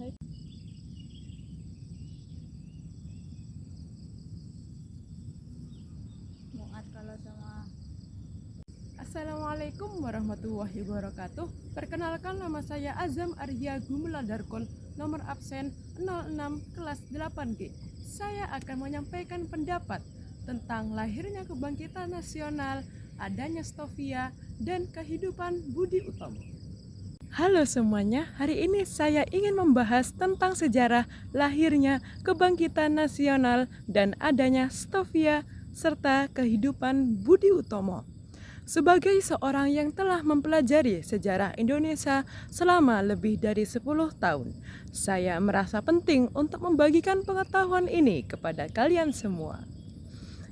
Muat kalau sama Assalamualaikum warahmatullahi wabarakatuh. Perkenalkan, nama saya Azam Arya Gumuladarkon, nomor absen 06 kelas 8G. Saya akan menyampaikan pendapat tentang lahirnya kebangkitan nasional, adanya Stovia, dan kehidupan Budi Utomo. Halo semuanya, hari ini saya ingin membahas tentang sejarah lahirnya kebangkitan nasional dan adanya Stovia serta kehidupan Budi Utomo. Sebagai seorang yang telah mempelajari sejarah Indonesia selama lebih dari 10 tahun, saya merasa penting untuk membagikan pengetahuan ini kepada kalian semua.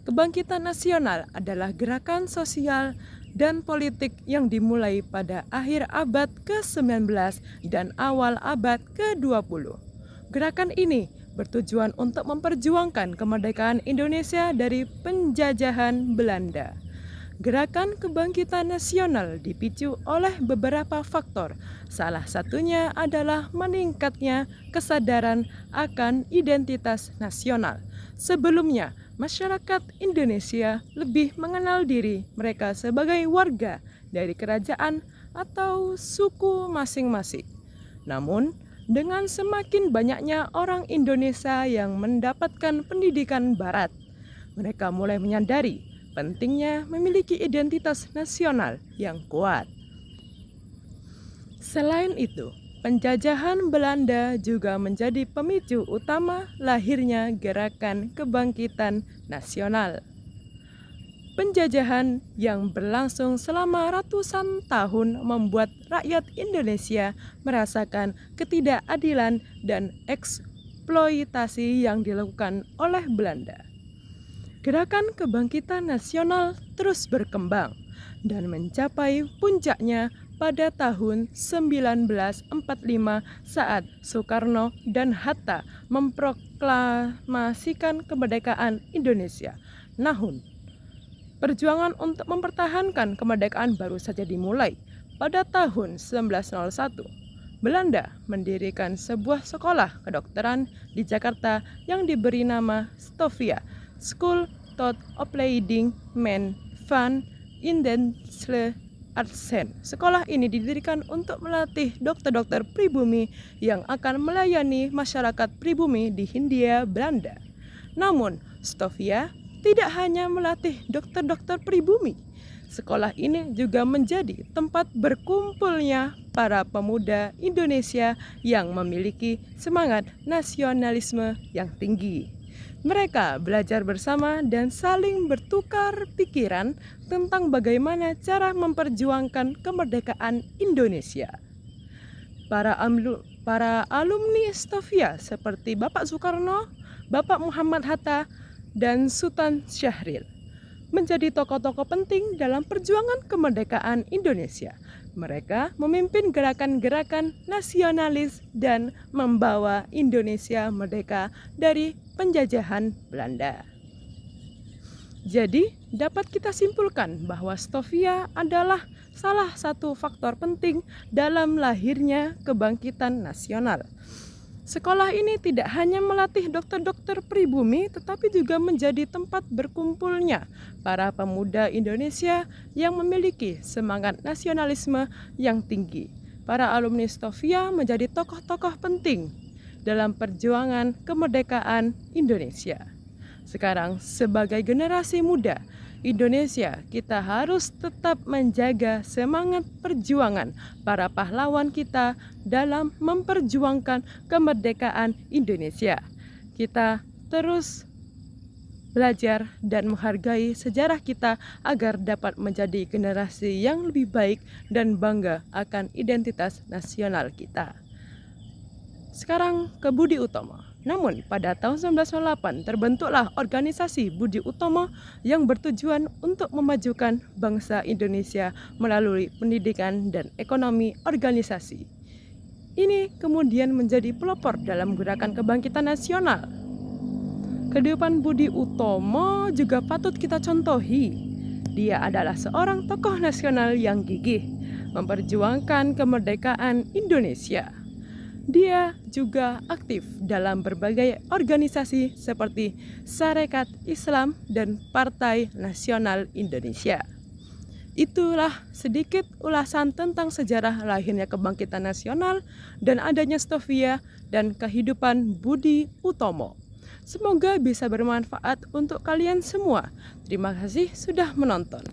Kebangkitan nasional adalah gerakan sosial dan politik yang dimulai pada akhir abad ke-19 dan awal abad ke-20. Gerakan ini bertujuan untuk memperjuangkan kemerdekaan Indonesia dari penjajahan Belanda. Gerakan kebangkitan nasional dipicu oleh beberapa faktor. Salah satunya adalah meningkatnya kesadaran akan identitas nasional. Sebelumnya, masyarakat Indonesia lebih mengenal diri mereka sebagai warga dari kerajaan atau suku masing-masing. Namun, dengan semakin banyaknya orang Indonesia yang mendapatkan pendidikan barat, mereka mulai menyadari pentingnya memiliki identitas nasional yang kuat. Selain itu, penjajahan Belanda juga menjadi pemicu utama lahirnya gerakan kebangkitan nasional. Penjajahan yang berlangsung selama ratusan tahun membuat rakyat Indonesia merasakan ketidakadilan dan eksploitasi yang dilakukan oleh Belanda. Gerakan kebangkitan nasional terus berkembang dan mencapai puncaknya pada tahun 1945 saat Soekarno dan Hatta memproklamasikan kemerdekaan Indonesia. Namun, perjuangan untuk mempertahankan kemerdekaan baru saja dimulai pada tahun 1901. Belanda mendirikan sebuah sekolah kedokteran di Jakarta yang diberi nama Stovia, School tot Opleiding Men van Industrie Artsen. Sekolah ini didirikan untuk melatih dokter-dokter pribumi yang akan melayani masyarakat pribumi di Hindia Belanda. Namun, Stovia tidak hanya melatih dokter-dokter pribumi. Sekolah ini juga menjadi tempat berkumpulnya para pemuda Indonesia yang memiliki semangat nasionalisme yang tinggi. Mereka belajar bersama dan saling bertukar pikiran tentang bagaimana cara memperjuangkan kemerdekaan Indonesia. Para alumni Stovia seperti Bapak Soekarno, Bapak Muhammad Hatta, dan Sultan Syahrir menjadi tokoh-tokoh penting dalam perjuangan kemerdekaan Indonesia. Mereka memimpin gerakan-gerakan nasionalis dan membawa Indonesia merdeka dari penjajahan Belanda. Jadi, dapat kita simpulkan bahwa Stovia adalah salah satu faktor penting dalam lahirnya kebangkitan nasional. Sekolah ini tidak hanya melatih dokter-dokter pribumi, tetapi juga menjadi tempat berkumpulnya para pemuda Indonesia yang memiliki semangat nasionalisme yang tinggi. Para alumni Stovia menjadi tokoh-tokoh penting dalam perjuangan kemerdekaan Indonesia. Sekarang, sebagai generasi muda Indonesia, kita harus tetap menjaga semangat perjuangan para pahlawan kita dalam memperjuangkan kemerdekaan Indonesia. Kita terus belajar dan menghargai sejarah kita agar dapat menjadi generasi yang lebih baik dan bangga akan identitas nasional kita. Sekarang ke Budi Utomo. Namun, pada tahun 1908 terbentuklah organisasi Budi Utomo yang bertujuan untuk memajukan bangsa Indonesia melalui pendidikan dan ekonomi organisasi. Ini kemudian menjadi pelopor dalam gerakan kebangkitan nasional. Kehidupan Budi Utomo juga patut kita contohi. Dia adalah seorang tokoh nasional yang gigih memperjuangkan kemerdekaan Indonesia. Dia juga aktif dalam berbagai organisasi seperti Sarekat Islam dan Partai Nasional Indonesia. Itulah sedikit ulasan tentang sejarah lahirnya Kebangkitan Nasional dan adanya Stovia dan kehidupan Budi Utomo. Semoga bisa bermanfaat untuk kalian semua. Terima kasih sudah menonton.